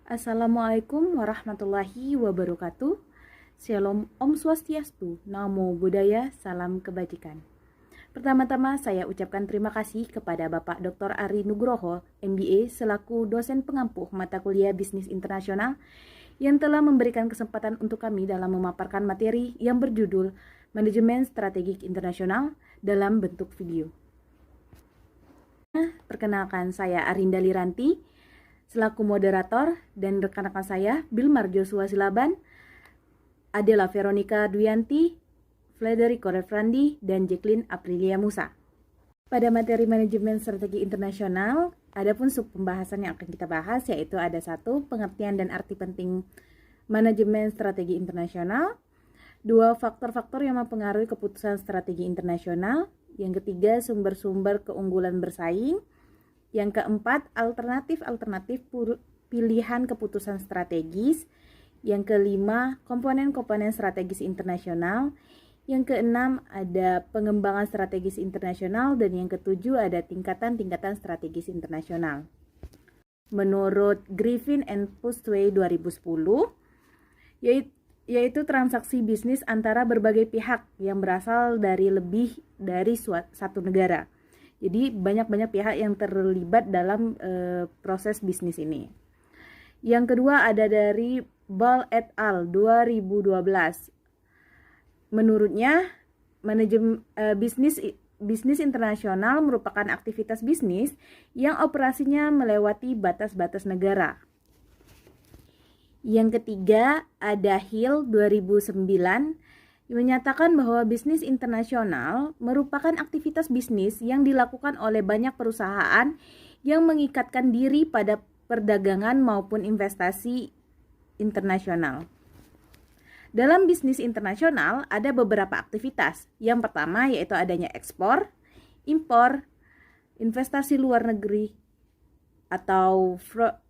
Assalamualaikum warahmatullahi wabarakatuh. Shalom, Om Swastiastu, Namo Buddhaya, Salam Kebajikan. Pertama-tama saya ucapkan terima kasih kepada Bapak Dr. Ari Nugroho, MBA, selaku dosen pengampuh mata kuliah Bisnis Internasional yang telah memberikan kesempatan untuk kami dalam memaparkan materi yang berjudul Manajemen Strategik Internasional dalam bentuk video. Perkenalkan, saya Arinda Liranti selaku moderator, dan rekan-rekan saya Bilmar Joshua Silaban, Adela Veronica Duyanti, Federico Refrandi, dan Jacqueline Aprilia Musa. Pada materi manajemen strategi internasional, ada pun sub pembahasan yang akan kita bahas, yaitu ada 1. Pengertian dan arti penting manajemen strategi internasional. 2. Faktor-faktor yang mempengaruhi keputusan strategi internasional. Yang ketiga, sumber-sumber keunggulan bersaing. Yang keempat, alternatif pilihan keputusan strategis. Yang kelima, komponen-komponen strategis internasional. Yang keenam, ada pengembangan strategis internasional. Dan yang ketujuh, ada tingkatan-tingkatan strategis internasional. Menurut Griffin and Postway 2010, yaitu transaksi bisnis antara berbagai pihak yang berasal dari lebih dari satu negara. Jadi banyak-banyak pihak yang terlibat dalam proses bisnis ini. Yang kedua ada dari Ball et al. 2012. Menurutnya, manajemen bisnis internasional merupakan aktivitas bisnis yang operasinya melewati batas-batas negara. Yang ketiga ada Hill 2009 menyatakan bahwa bisnis internasional merupakan aktivitas bisnis yang dilakukan oleh banyak perusahaan yang mengikatkan diri pada perdagangan maupun investasi internasional. Dalam bisnis internasional ada beberapa aktivitas. Yang pertama yaitu adanya ekspor, impor, investasi luar negeri atau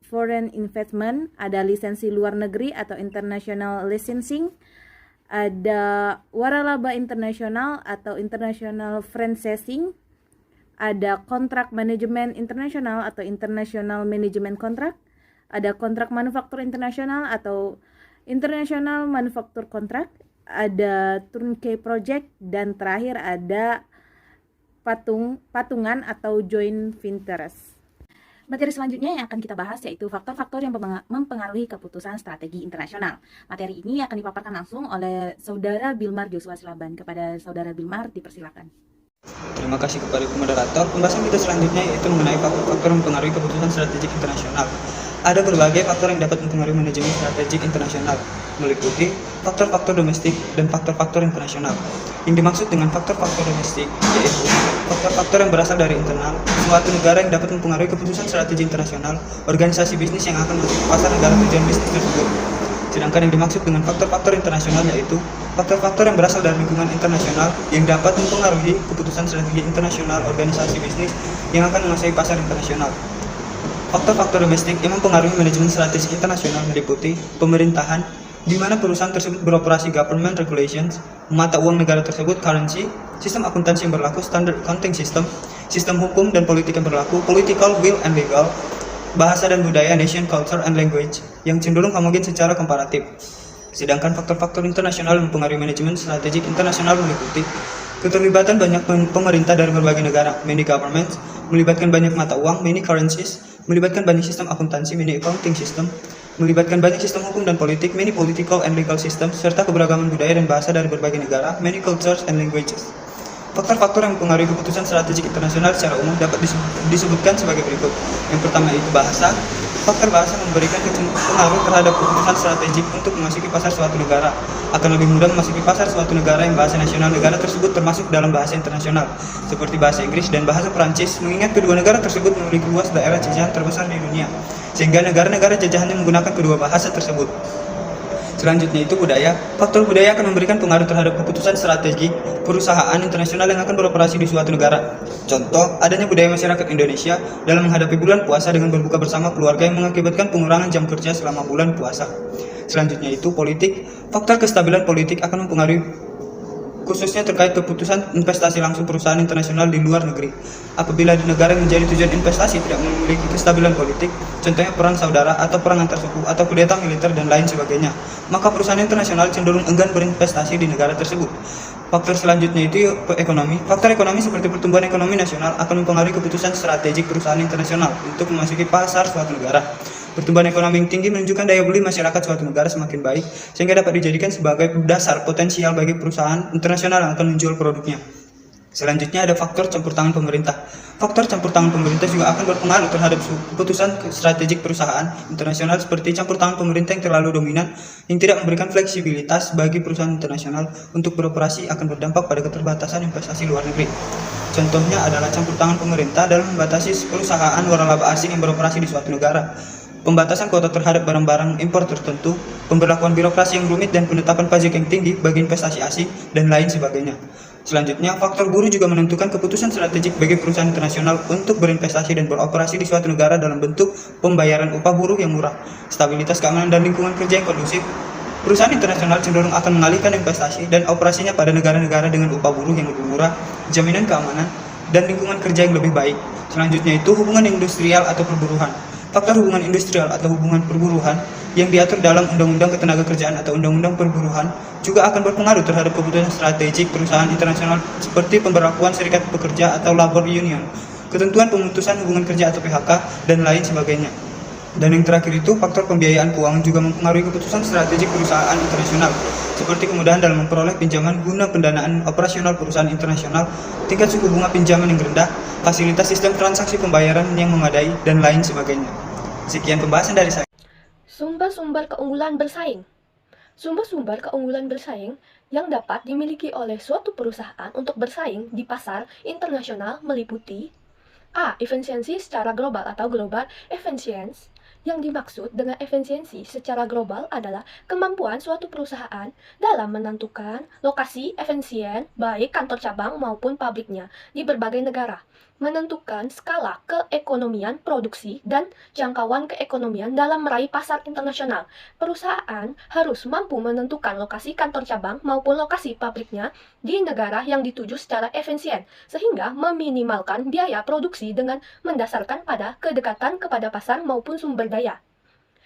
foreign investment, ada lisensi luar negeri atau international licensing, ada waralaba internasional atau international franchising, ada kontrak manajemen internasional atau international management contract, ada kontrak manufaktur internasional atau international manufacture contract, ada turnkey project, dan terakhir ada patungan atau joint ventures. Materi selanjutnya yang akan kita bahas yaitu faktor-faktor yang mempengaruhi keputusan strategi internasional. Materi ini akan dipaparkan langsung oleh Saudara Bilmar Joshua Silaban. Kepada Saudara Bilmar, dipersilakan. Terima kasih kepada moderator. Pembahasan kita selanjutnya yaitu mengenai faktor-faktor yang mempengaruhi keputusan strategik internasional. Ada berbagai faktor yang dapat mempengaruhi manajemen strategik internasional, meliputi faktor-faktor domestik dan faktor-faktor internasional. Yang dimaksud dengan faktor-faktor domestik yaitu faktor-faktor yang berasal dari internal suatu negara yang dapat mempengaruhi keputusan strategi internasional, organisasi bisnis yang akan masuk ke pasar negara tujuan bisnis tersebut. Sedangkan yang dimaksud dengan faktor-faktor internasional yaitu faktor-faktor yang berasal dari lingkungan internasional yang dapat mempengaruhi keputusan strategi internasional organisasi bisnis yang akan menguasai pasar internasional. Faktor-faktor domestik yang mempengaruhi manajemen strategis internasional meliputi pemerintahan, di mana perusahaan tersebut beroperasi government regulations, mata uang negara tersebut currency, sistem akuntansi yang berlaku standard accounting system, sistem hukum dan politik yang berlaku political will and legal, bahasa dan budaya nation culture and language yang cenderung homogen secara komparatif. Sedangkan faktor-faktor internasional yang mempengaruhi manajemen strategik internasional meliputi keterlibatan banyak pemerintah dari berbagai negara, many governments, melibatkan banyak mata uang, many currencies, melibatkan banyak sistem akuntansi, many accounting system, melibatkan banyak sistem hukum dan politik, many political and legal system, serta keberagaman budaya dan bahasa dari berbagai negara, many cultures and languages. Faktor-faktor yang mempengaruhi keputusan strategik internasional secara umum dapat disebutkan sebagai berikut. Yang pertama itu bahasa. Faktor bahasa memberikan pengaruh terhadap keputusan strategik untuk memasuki pasar suatu negara. Akan lebih mudah memasuki pasar suatu negara yang bahasa nasional negara tersebut termasuk dalam bahasa internasional, seperti bahasa Inggris dan bahasa Perancis, mengingat kedua negara tersebut memiliki luas daerah jajahan terbesar di dunia, sehingga negara-negara jajahannya menggunakan kedua bahasa tersebut. Selanjutnya itu budaya. Faktor budaya akan memberikan pengaruh terhadap keputusan strategi perusahaan internasional yang akan beroperasi di suatu negara. Contoh, adanya budaya masyarakat Indonesia dalam menghadapi bulan puasa dengan berbuka bersama keluarga yang mengakibatkan pengurangan jam kerja selama bulan puasa. Selanjutnya itu politik. Faktor kestabilan politik akan mempengaruhi khususnya terkait keputusan investasi langsung perusahaan internasional di luar negeri. Apabila di negara yang menjadi tujuan investasi tidak memiliki kestabilan politik, contohnya perang saudara atau perang antar suku atau kudeta militer dan lain sebagainya, maka perusahaan internasional cenderung enggan berinvestasi di negara tersebut. Faktor selanjutnya itu ekonomi. Faktor ekonomi seperti pertumbuhan ekonomi nasional akan mempengaruhi keputusan strategik perusahaan internasional untuk memasuki pasar suatu negara. Pertumbuhan ekonomi yang tinggi menunjukkan daya beli masyarakat suatu negara semakin baik, sehingga dapat dijadikan sebagai dasar potensial bagi perusahaan internasional yang akan menjual produknya. Selanjutnya ada faktor campur tangan pemerintah. Faktor campur tangan pemerintah juga akan berpengaruh terhadap keputusan strategik perusahaan internasional, seperti campur tangan pemerintah yang terlalu dominan yang tidak memberikan fleksibilitas bagi perusahaan internasional untuk beroperasi akan berdampak pada keterbatasan investasi luar negeri. Contohnya adalah campur tangan pemerintah dalam membatasi perusahaan waralaba asing yang beroperasi di suatu negara, pembatasan kuota terhadap barang-barang impor tertentu, pemberlakuan birokrasi yang rumit dan penetapan pajak yang tinggi bagi investasi asing, dan lain sebagainya. Selanjutnya, faktor buruh juga menentukan keputusan strategik bagi perusahaan internasional untuk berinvestasi dan beroperasi di suatu negara dalam bentuk pembayaran upah buruh yang murah, stabilitas keamanan dan lingkungan kerja yang kondusif. Perusahaan internasional cenderung akan mengalihkan investasi dan operasinya pada negara-negara dengan upah buruh yang lebih murah, jaminan keamanan, dan lingkungan kerja yang lebih baik. Selanjutnya itu hubungan industrial atau perburuhan. Faktor hubungan industrial atau hubungan perburuhan yang diatur dalam Undang-Undang Ketenagakerjaan atau Undang-Undang Perburuhan juga akan berpengaruh terhadap keputusan strategik perusahaan internasional seperti pemberlakuan serikat pekerja atau labor union, ketentuan pemutusan hubungan kerja atau PHK, dan lain sebagainya. Dan yang terakhir itu faktor pembiayaan keuangan juga mempengaruhi keputusan strategik perusahaan internasional, seperti kemudahan dalam memperoleh pinjaman guna pendanaan operasional perusahaan internasional, tingkat suku bunga pinjaman yang rendah, fasilitas sistem transaksi pembayaran yang memadai, dan lain sebagainya. Sekian pembahasan dari saya. Sumber-sumber keunggulan bersaing. Sumber-sumber keunggulan bersaing yang dapat dimiliki oleh suatu perusahaan untuk bersaing di pasar internasional meliputi A. Efisiensi secara global atau global efficiency. Yang dimaksud dengan efisiensi secara global adalah kemampuan suatu perusahaan dalam menentukan lokasi efisien baik kantor cabang maupun pabriknya di berbagai negara, menentukan skala keekonomian produksi dan jangkauan keekonomian dalam meraih pasar internasional. Perusahaan harus mampu menentukan lokasi kantor cabang maupun lokasi pabriknya di negara yang dituju secara efisien, sehingga meminimalkan biaya produksi dengan mendasarkan pada kedekatan kepada pasar maupun sumber daya.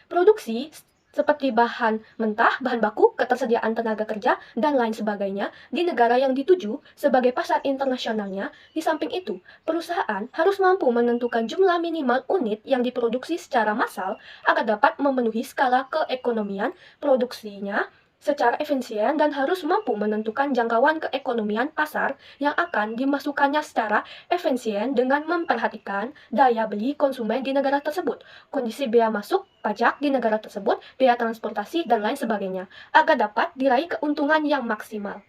Produksi seperti bahan mentah, bahan baku, ketersediaan tenaga kerja, dan lain sebagainya di negara yang dituju sebagai pasar internasionalnya. Di samping itu, perusahaan harus mampu menentukan jumlah minimal unit yang diproduksi secara massal agar dapat memenuhi skala keekonomian produksinya secara efisien dan harus mampu menentukan jangkauan keekonomian pasar yang akan dimasukkannya secara efisien dengan memperhatikan daya beli konsumen di negara tersebut, kondisi bea masuk, pajak di negara tersebut, biaya transportasi, dan lain sebagainya, agar dapat diraih keuntungan yang maksimal.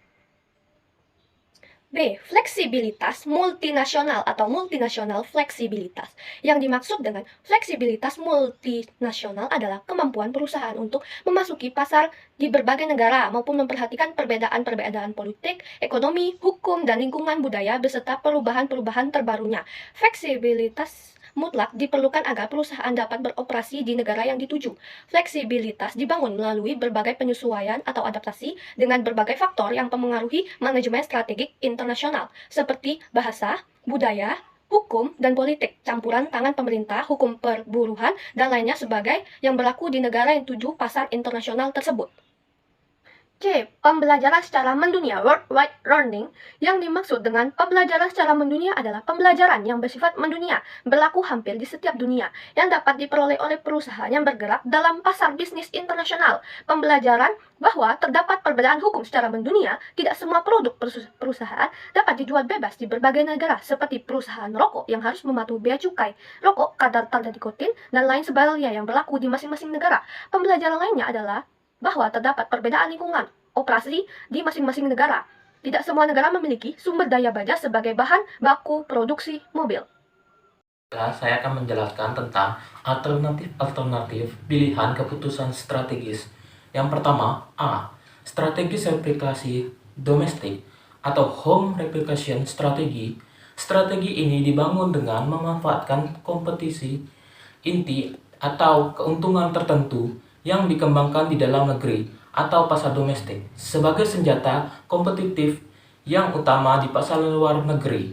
B. Fleksibilitas multinasional atau multinasional fleksibilitas. Yang dimaksud dengan fleksibilitas multinasional adalah kemampuan perusahaan untuk memasuki pasar di berbagai negara maupun memperhatikan perbedaan-perbedaan politik, ekonomi, hukum, dan lingkungan budaya beserta perubahan-perubahan terbarunya. Fleksibilitas mutlak diperlukan agar perusahaan dapat beroperasi di negara yang dituju. Fleksibilitas dibangun melalui berbagai penyesuaian atau adaptasi dengan berbagai faktor yang mempengaruhi manajemen strategik internasional, seperti bahasa, budaya, hukum, dan politik, campuran tangan pemerintah, hukum perburuhan, dan lainnya sebagai yang berlaku di negara yang tuju pasar internasional tersebut. C. Pembelajaran secara mendunia, worldwide learning. Yang dimaksud dengan pembelajaran secara mendunia adalah pembelajaran yang bersifat mendunia, berlaku hampir di setiap dunia, yang dapat diperoleh oleh perusahaan yang bergerak dalam pasar bisnis internasional. Pembelajaran bahwa terdapat perbedaan hukum secara mendunia, tidak semua produk perusahaan dapat dijual bebas di berbagai negara, seperti perusahaan rokok yang harus mematuhi bea cukai, rokok, kadar nikotin, dan lain sebagainya yang berlaku di masing-masing negara. Pembelajaran lainnya adalah bahwa terdapat perbedaan lingkungan operasi di masing-masing negara. Tidak semua negara memiliki sumber daya baja sebagai bahan baku produksi mobil. Saya akan menjelaskan tentang alternatif pilihan keputusan strategis. Yang pertama, A. Strategis replikasi domestik atau home replication strategy. Strategi ini dibangun dengan memanfaatkan kompetisi inti atau keuntungan tertentu yang dikembangkan di dalam negeri atau pasar domestik sebagai senjata kompetitif yang utama di pasar luar negeri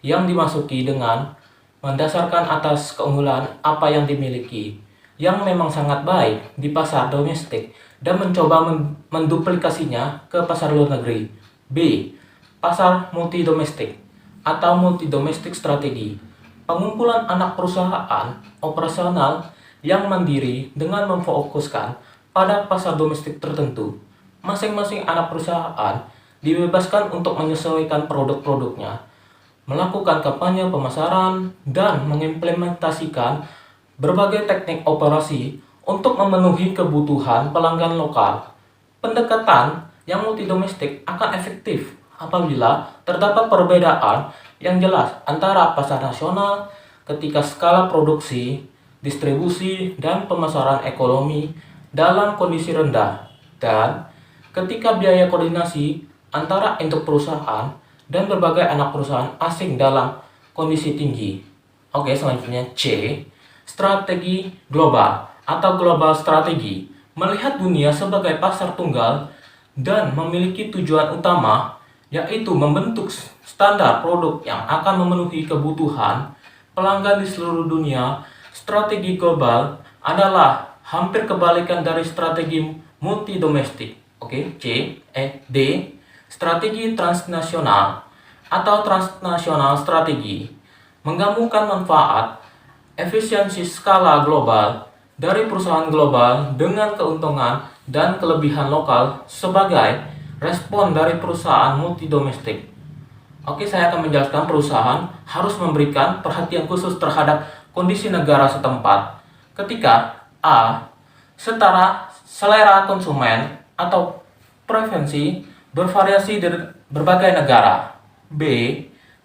yang dimasuki dengan mendasarkan atas keunggulan apa yang dimiliki yang memang sangat baik di pasar domestik dan mencoba menduplikasinya ke pasar luar negeri. B. Pasar multi domestik atau multi domestik strategi. Pengumpulan anak perusahaan operasional yang mandiri dengan memfokuskan pada pasar domestik tertentu. Masing-masing anak perusahaan dibebaskan untuk menyesuaikan produk-produknya, melakukan kampanye pemasaran, dan mengimplementasikan berbagai teknik operasi untuk memenuhi kebutuhan pelanggan lokal. Pendekatan yang multidomestik akan efektif apabila terdapat perbedaan yang jelas antara pasar nasional ketika skala produksi, distribusi, dan pemasaran ekonomi dalam kondisi rendah, dan ketika biaya koordinasi antara induk perusahaan dan berbagai anak perusahaan asing dalam kondisi tinggi. Oke, selanjutnya C. Strategi global atau global strategi. Melihat dunia sebagai pasar tunggal dan memiliki tujuan utama, yaitu membentuk standar produk yang akan memenuhi kebutuhan pelanggan di seluruh dunia. Strategi global adalah hampir kebalikan dari strategi multi domestik. Oke, D. Strategi transnasional atau transnasional strategi menggabungkan manfaat efisiensi skala global dari perusahaan global dengan keuntungan dan kelebihan lokal sebagai respon dari perusahaan multidomestik. Oke, saya akan menjelaskan perusahaan harus memberikan perhatian khusus terhadap kondisi negara setempat. Ketika A. Selera konsumen atau preferensi bervariasi dari berbagai negara. B.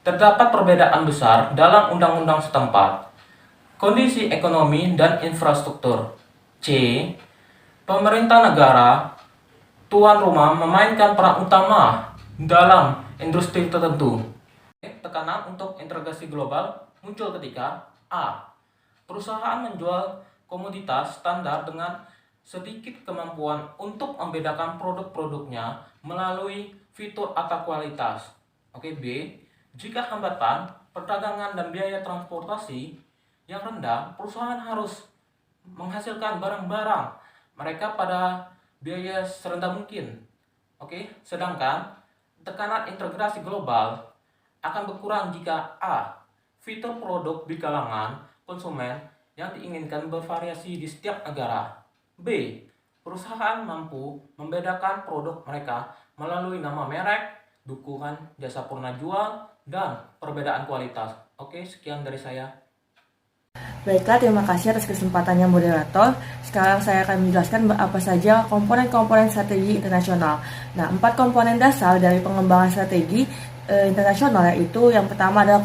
Terdapat perbedaan besar dalam undang-undang setempat. Kondisi ekonomi dan infrastruktur. C. Pemerintah negara tuan rumah memainkan peran utama dalam industri tertentu. Tekanan untuk integrasi global muncul ketika A. Perusahaan menjual komoditas standar dengan sedikit kemampuan untuk membedakan produk-produknya melalui fitur atau kualitas. B. Jika hambatan perdagangan dan biaya transportasi yang rendah, perusahaan harus menghasilkan barang-barang mereka pada biaya serendah mungkin. Sedangkan tekanan integrasi global akan berkurang jika A. Fitur produk di kalangan konsumen yang diinginkan bervariasi di setiap negara. B. Perusahaan mampu membedakan produk mereka melalui nama merek, dukungan jasa purna jual, dan perbedaan kualitas. Sekian dari saya. Baiklah, terima kasih atas kesempatannya moderator. Sekarang saya akan menjelaskan apa saja komponen-komponen strategi internasional. Nah, 4 komponen dasar dari pengembangan strategi internasional, yaitu yang pertama adalah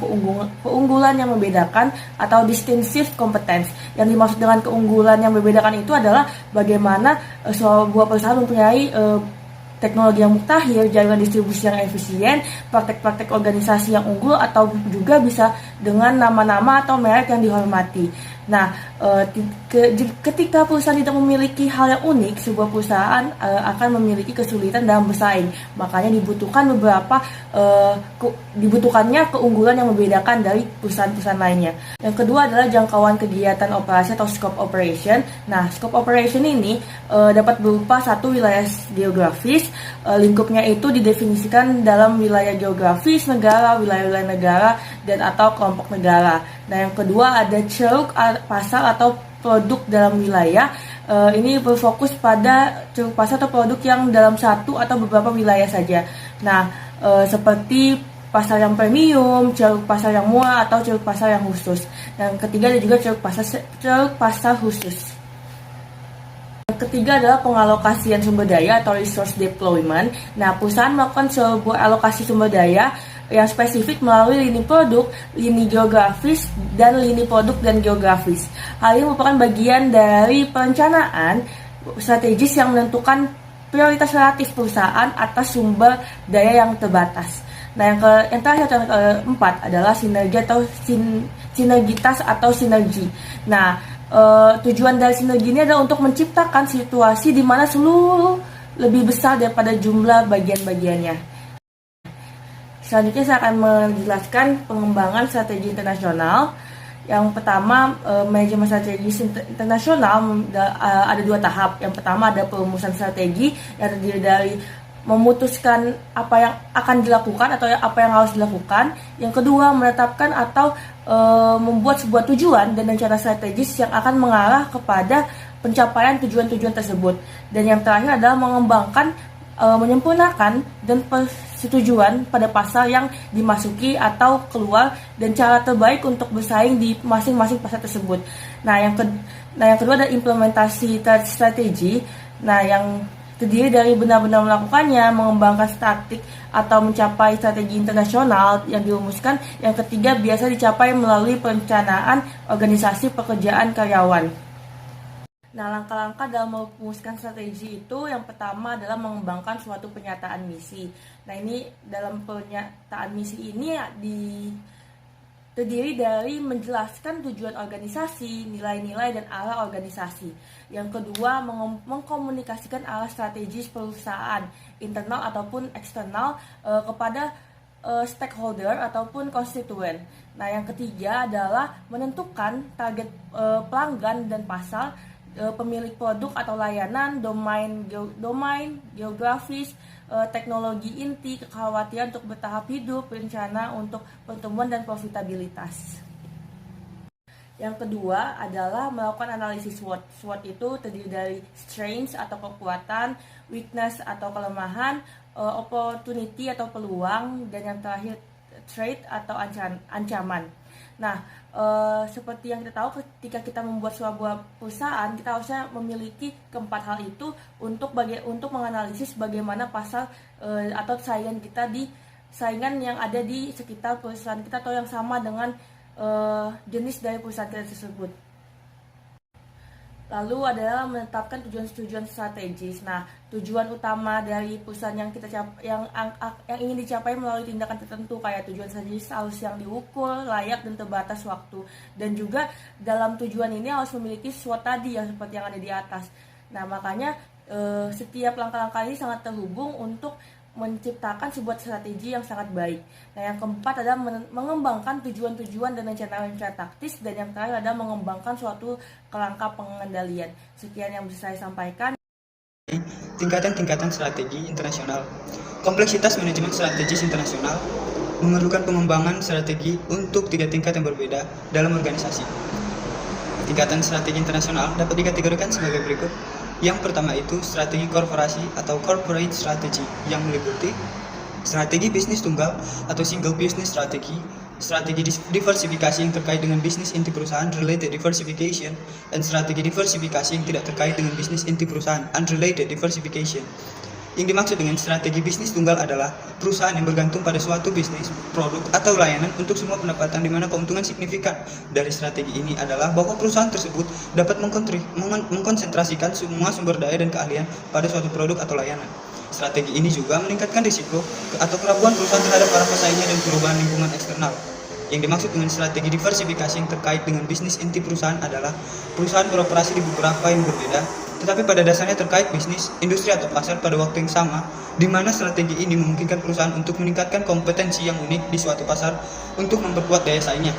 keunggulan yang membedakan atau distinctive competence. Yang dimaksud dengan keunggulan yang membedakan itu adalah bagaimana sebuah perusahaan mempunyai teknologi yang mutakhir, jaringan distribusi yang efisien, praktek-praktek organisasi yang unggul, atau juga bisa dengan nama-nama atau merek yang dihormati. Nah, ketika perusahaan tidak memiliki hal yang unik, sebuah perusahaan akan memiliki kesulitan dalam bersaing. Makanya dibutuhkannya keunggulan yang membedakan dari perusahaan-perusahaan lainnya. Yang kedua adalah jangkauan kegiatan operasi atau scope operation. Nah, scope operation ini dapat berupa satu wilayah geografis. Lingkupnya itu didefinisikan dalam wilayah geografis negara, wilayah-wilayah negara, dan atau kelompok negara. Nah, yang kedua ada ceruk pasar atau produk dalam wilayah. Ini berfokus pada ceruk pasar atau produk yang dalam satu atau beberapa wilayah saja. Nah, seperti pasar yang premium, ceruk pasar yang murah, atau ceruk pasar yang khusus. Yang ketiga ada juga ceruk pasar khusus. Yang ketiga adalah pengalokasian sumber daya atau resource deployment. Nah, perusahaan melakukan sebuah alokasi sumber daya yang spesifik melalui lini produk, lini geografis, dan lini produk dan geografis. Hal ini merupakan bagian dari perencanaan strategis yang menentukan prioritas relatif perusahaan atas sumber daya yang terbatas. Nah, yang terakhir yang keempat adalah sinergi atau sinergitas atau sinergi. Nah, tujuan dari sinergi ini adalah untuk menciptakan situasi di mana seluruh lebih besar daripada jumlah bagian-bagiannya. Selanjutnya saya akan menjelaskan pengembangan strategi internasional. Yang pertama, manajemen strategi internasional ada 2 tahap. Yang pertama ada perumusan strategi yang terdiri dari memutuskan apa yang akan dilakukan atau apa yang harus dilakukan. Yang kedua, menetapkan atau membuat sebuah tujuan dan rencana strategis yang akan mengarah kepada pencapaian tujuan-tujuan tersebut. Dan yang terakhir adalah mengembangkan, menyempurnakan dan persetujuan pada pasar yang dimasuki atau keluar dan cara terbaik untuk bersaing di masing-masing pasar tersebut. Nah, yang kedua adalah implementasi strategi. Nah, yang terdiri dari benar-benar melakukannya, mengembangkan statik atau mencapai strategi internasional yang dirumuskan. Yang ketiga biasa dicapai melalui perencanaan organisasi pekerjaan karyawan. Nah, langkah-langkah dalam merumuskan strategi itu yang pertama adalah mengembangkan suatu pernyataan misi. Nah, ini dalam pernyataan misi ini terdiri dari menjelaskan tujuan organisasi, nilai-nilai dan arah organisasi. Yang kedua, mengkomunikasikan arah strategis perusahaan, internal ataupun eksternal kepada stakeholder ataupun konstituen. Nah, yang ketiga adalah menentukan target pelanggan dan pasar, pemilik produk atau layanan, domain geografis, teknologi inti, kekhawatiran untuk bertahap hidup, rencana untuk pertumbuhan dan profitabilitas. Yang kedua adalah melakukan analisis SWOT. SWOT itu terdiri dari strengths atau kekuatan, weakness atau kelemahan, opportunity atau peluang, dan yang terakhir threat atau ancaman. Nah, seperti yang kita tahu, ketika kita membuat sebuah perusahaan, kita harusnya memiliki keempat hal itu untuk menganalisis bagaimana pasar atau saingan kita saingan yang ada di sekitar perusahaan kita atau yang sama dengan jenis dari perusahaan kita tersebut. Lalu adalah menetapkan tujuan-tujuan strategis. Nah, tujuan utama dari perusahaan yang ingin dicapai melalui tindakan tertentu, kayak tujuan strategis harus yang diukur, layak dan terbatas waktu. Dan juga dalam tujuan ini harus memiliki SWOT tadi yang seperti yang ada di atas. Nah, makanya setiap langkah-langkah ini sangat terhubung untuk menciptakan sebuah strategi yang sangat baik. Nah, yang keempat adalah mengembangkan tujuan-tujuan dan rencana-rencana taktis, dan yang terakhir adalah mengembangkan suatu kerangka pengendalian. Sekian yang bisa saya sampaikan. Tingkatan-tingkatan strategi internasional. Kompleksitas manajemen strategis internasional memerlukan pengembangan strategi untuk 3 tingkat yang berbeda dalam organisasi. Tingkatan strategi internasional dapat dikategorikan sebagai berikut. Yang pertama itu strategi korporasi atau corporate strategy yang meliputi strategi bisnis tunggal atau single business strategy, strategi diversifikasi yang terkait dengan bisnis inti perusahaan related diversification, dan strategi diversifikasi yang tidak terkait dengan bisnis inti perusahaan unrelated diversification. Yang dimaksud dengan strategi bisnis tunggal adalah perusahaan yang bergantung pada suatu bisnis, produk, atau layanan untuk semua pendapatan, di mana keuntungan signifikan dari strategi ini adalah bahwa perusahaan tersebut dapat mengkonsentrasikan semua sumber daya dan keahlian pada suatu produk atau layanan. Strategi ini juga meningkatkan risiko atau kerapuan perusahaan terhadap para pesaingnya dan perubahan lingkungan eksternal. Yang dimaksud dengan strategi diversifikasi yang terkait dengan bisnis inti perusahaan adalah perusahaan beroperasi di beberapa yang berbeda, tetapi pada dasarnya terkait bisnis, industri atau pasar pada waktu yang sama, di mana strategi ini memungkinkan perusahaan untuk meningkatkan kompetensi yang unik di suatu pasar untuk memperkuat daya saingnya.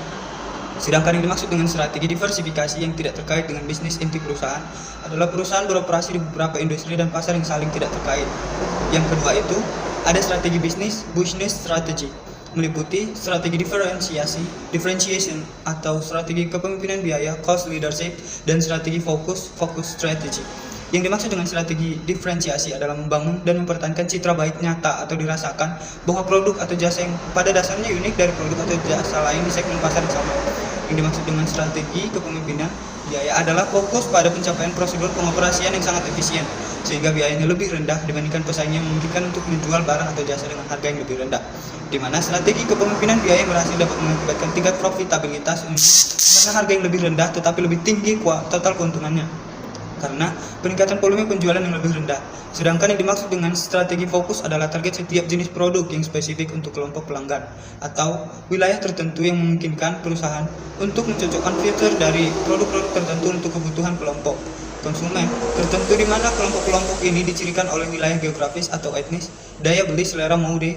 Sedangkan yang dimaksud dengan strategi diversifikasi yang tidak terkait dengan bisnis inti perusahaan adalah perusahaan beroperasi di beberapa industri dan pasar yang saling tidak terkait. Yang kedua itu, ada strategi business strategy, meliputi strategi differentiation atau strategi kepemimpinan biaya, cost leadership, dan strategi focus strategy. Yang dimaksud dengan strategi diferensiasi adalah membangun dan mempertahankan citra baik nyata atau dirasakan bahwa produk atau jasa yang pada dasarnya unik dari produk atau jasa lain di segmen pasar yang sama. Yang dimaksud dengan strategi kepemimpinan biaya adalah fokus pada pencapaian prosedur pengoperasian yang sangat efisien, sehingga biayanya lebih rendah dibandingkan pesaingnya, memungkinkan untuk menjual barang atau jasa dengan harga yang lebih rendah. Di mana strategi kepemimpinan biaya yang berhasil dapat mengakibatkan tingkat profitabilitas karena harga yang lebih rendah tetapi lebih tinggi total keuntungannya, karena peningkatan volume penjualan yang lebih rendah. Sedangkan yang dimaksud dengan strategi fokus adalah target setiap jenis produk yang spesifik untuk kelompok pelanggan atau wilayah tertentu yang memungkinkan perusahaan untuk mencocokkan fitur dari produk-produk tertentu untuk kebutuhan kelompok konsumen tertentu, di mana kelompok-kelompok ini dicirikan oleh wilayah geografis atau etnis, daya beli, selera mode,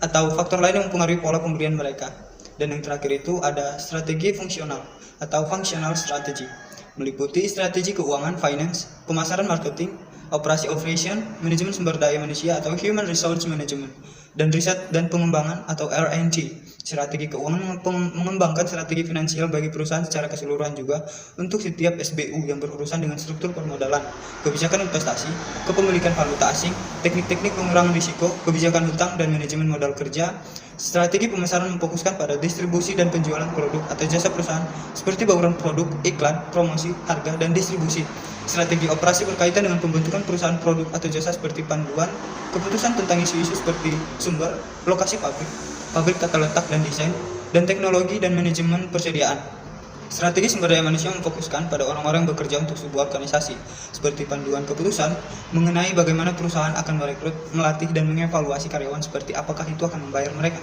atau faktor lain yang mempengaruhi pola pembelian mereka. Dan yang terakhir itu ada strategi fungsional atau functional strategy, meliputi strategi keuangan, finance, pemasaran, marketing, operasi operation, manajemen sumber daya manusia atau human resource management, dan riset dan pengembangan atau R&D. Strategi keuangan mengembangkan strategi finansial bagi perusahaan secara keseluruhan juga untuk setiap SBU yang berurusan dengan struktur permodalan, kebijakan investasi, kepemilikan valuta asing, teknik-teknik pengurangan risiko, kebijakan hutang dan manajemen modal kerja. Strategi pemasaran memfokuskan pada distribusi dan penjualan produk atau jasa perusahaan seperti bauran produk, iklan, promosi, harga, dan distribusi. Strategi operasi berkaitan dengan pembentukan perusahaan produk atau jasa seperti panduan, keputusan tentang isu-isu seperti sumber, lokasi pabrik tata letak dan desain, dan teknologi dan manajemen persediaan. Strategi sumber daya manusia memfokuskan pada orang-orang yang bekerja untuk sebuah organisasi, seperti panduan keputusan mengenai bagaimana perusahaan akan merekrut, melatih, dan mengevaluasi karyawan seperti apakah itu akan membayar mereka,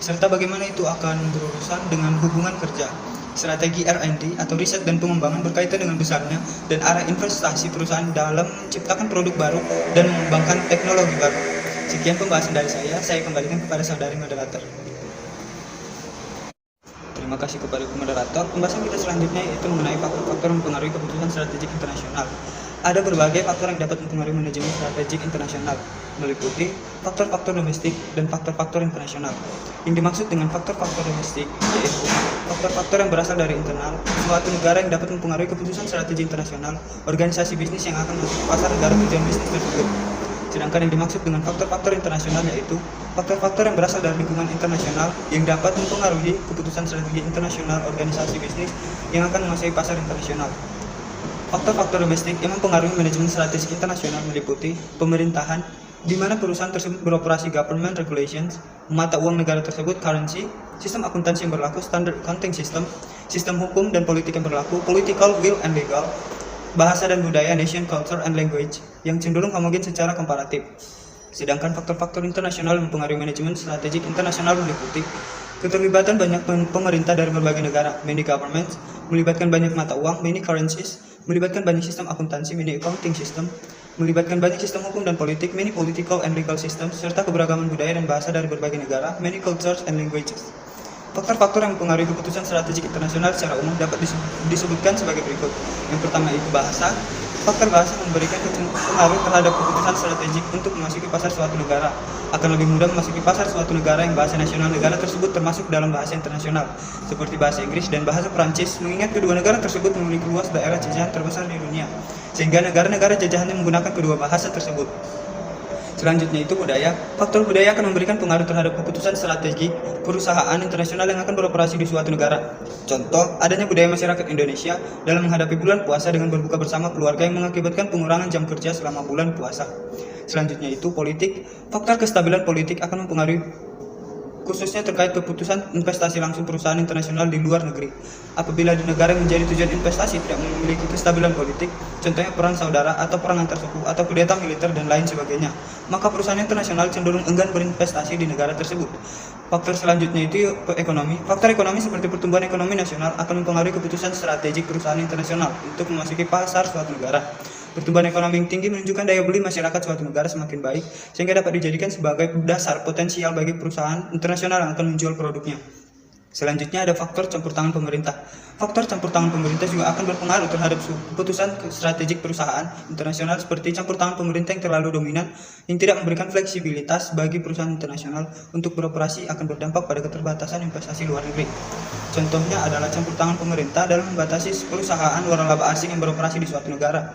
serta bagaimana itu akan berurusan dengan hubungan kerja. Strategi R&D atau riset dan pengembangan berkaitan dengan besarnya dan arah investasi perusahaan dalam menciptakan produk baru dan mengembangkan teknologi baru. Sekian pembahasan dari saya kembalikan kepada saudari moderator. Terima kasih kepada moderator. Pembahasan kita selanjutnya yaitu mengenai faktor-faktor yang mempengaruhi keputusan strategik internasional. Ada berbagai faktor yang dapat mempengaruhi manajemen strategik internasional, meliputi faktor-faktor domestik dan faktor-faktor internasional. Yang dimaksud dengan faktor-faktor domestik yaitu faktor-faktor yang berasal dari internal suatu negara yang dapat mempengaruhi keputusan strategi internasional, organisasi bisnis yang akan masuk ke pasar negara tujuan bisnis tersebut. Sedangkan yang dimaksud dengan faktor-faktor internasional yaitu faktor-faktor yang berasal dari lingkungan internasional yang dapat mempengaruhi keputusan strategi internasional organisasi bisnis yang akan menguasai pasar internasional. Faktor-faktor domestik yang mempengaruhi manajemen strategik internasional meliputi pemerintahan, di mana perusahaan tersebut beroperasi, government regulations, mata uang negara tersebut, currency, sistem akuntansi yang berlaku, standard accounting system, sistem hukum dan politik yang berlaku, political will and legal, bahasa dan budaya, nation, culture, and language, yang cenderung homogen secara komparatif. Sedangkan faktor-faktor internasional yang mempengaruhi manajemen strategik internasional meliputi keterlibatan banyak pemerintah dari berbagai negara, many governments, melibatkan banyak mata uang, many currencies, melibatkan banyak sistem akuntansi, many accounting system, melibatkan banyak sistem hukum dan politik, many political and legal systems, serta keberagaman budaya dan bahasa dari berbagai negara, many cultures and languages. Faktor-faktor yang mempengaruhi keputusan strategik internasional secara umum dapat disebutkan sebagai berikut. Yang pertama itu bahasa. Faktor bahasa memberikan pengaruh terhadap keputusan strategik untuk memasuki pasar suatu negara. Akan lebih mudah memasuki pasar suatu negara yang bahasa nasional negara tersebut termasuk dalam bahasa internasional, seperti bahasa Inggris dan bahasa Prancis, mengingat kedua negara tersebut memiliki luas daerah jajahan terbesar di dunia, sehingga negara-negara jajahannya menggunakan kedua bahasa tersebut. Selanjutnya itu budaya. Faktor budaya akan memberikan pengaruh terhadap keputusan strategi perusahaan internasional yang akan beroperasi di suatu negara. Contoh, adanya budaya masyarakat Indonesia dalam menghadapi bulan puasa dengan berbuka bersama keluarga yang mengakibatkan pengurangan jam kerja selama bulan puasa. Selanjutnya itu politik. Faktor kestabilan politik akan mempengaruhi khususnya terkait keputusan investasi langsung perusahaan internasional di luar negeri. Apabila di negara yang menjadi tujuan investasi tidak memiliki kestabilan politik, contohnya perang saudara atau perang antar suku atau kudeta militer dan lain sebagainya, maka perusahaan internasional cenderung enggan berinvestasi di negara tersebut. Faktor selanjutnya itu ekonomi. Faktor ekonomi seperti pertumbuhan ekonomi nasional akan mempengaruhi keputusan strategik perusahaan internasional untuk memasuki pasar suatu negara. Pertumbuhan ekonomi yang tinggi menunjukkan daya beli masyarakat suatu negara semakin baik, sehingga dapat dijadikan sebagai dasar potensial bagi perusahaan internasional yang akan menjual produknya. Selanjutnya ada faktor campur tangan pemerintah. Faktor campur tangan pemerintah juga akan berpengaruh terhadap keputusan strategik perusahaan internasional, seperti campur tangan pemerintah yang terlalu dominan yang tidak memberikan fleksibilitas bagi perusahaan internasional untuk beroperasi akan berdampak pada keterbatasan investasi luar negeri. Contohnya adalah campur tangan pemerintah dalam membatasi perusahaan waralaba asing yang beroperasi di suatu negara,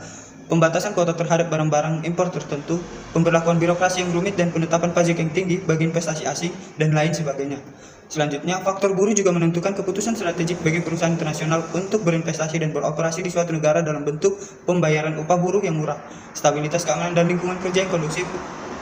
pembatasan kuota terhadap barang-barang impor tertentu, pemberlakuan birokrasi yang rumit dan penetapan pajak yang tinggi bagi investasi asing, dan lain sebagainya. Selanjutnya, faktor buruh juga menentukan keputusan strategik bagi perusahaan internasional untuk berinvestasi dan beroperasi di suatu negara dalam bentuk pembayaran upah buruh yang murah, stabilitas keamanan dan lingkungan kerja yang kondusif.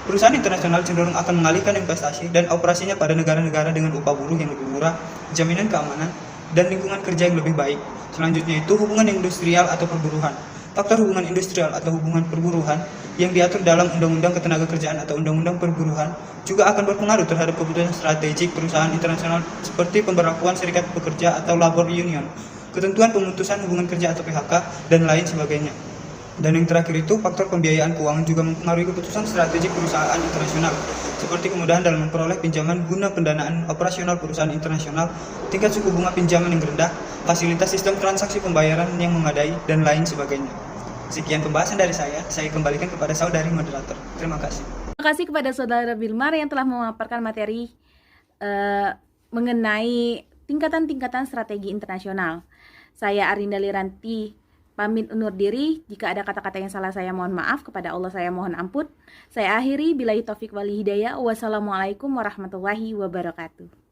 Perusahaan internasional cenderung akan mengalihkan investasi dan operasinya pada negara-negara dengan upah buruh yang lebih murah, jaminan keamanan, dan lingkungan kerja yang lebih baik. Selanjutnya itu hubungan industrial atau perburuhan. Faktor hubungan industrial atau hubungan perburuhan yang diatur dalam Undang-Undang Ketenagakerjaan atau Undang-Undang Perburuhan juga akan berpengaruh terhadap keputusan strategik perusahaan internasional, seperti pemberlakuan serikat pekerja atau labor union, ketentuan pemutusan hubungan kerja atau PHK, dan lain sebagainya. Dan yang terakhir itu, faktor pembiayaan keuangan juga mempengaruhi keputusan strategik perusahaan internasional, seperti kemudahan dalam memperoleh pinjaman guna pendanaan operasional perusahaan internasional, tingkat suku bunga pinjaman yang rendah, fasilitas sistem transaksi pembayaran yang memadai, dan lain sebagainya. Sekian pembahasan dari saya kembalikan kepada saudari moderator. Terima kasih. Terima kasih kepada Saudara Bilmar yang telah memaparkan materi mengenai tingkatan-tingkatan strategi internasional. Saya Arinda Liranti pamit undur diri. Jika ada kata-kata yang salah saya mohon maaf, kepada Allah saya mohon ampun. Saya akhiri, billahi taufik wal hidayah. Wassalamualaikum warahmatullahi wabarakatuh.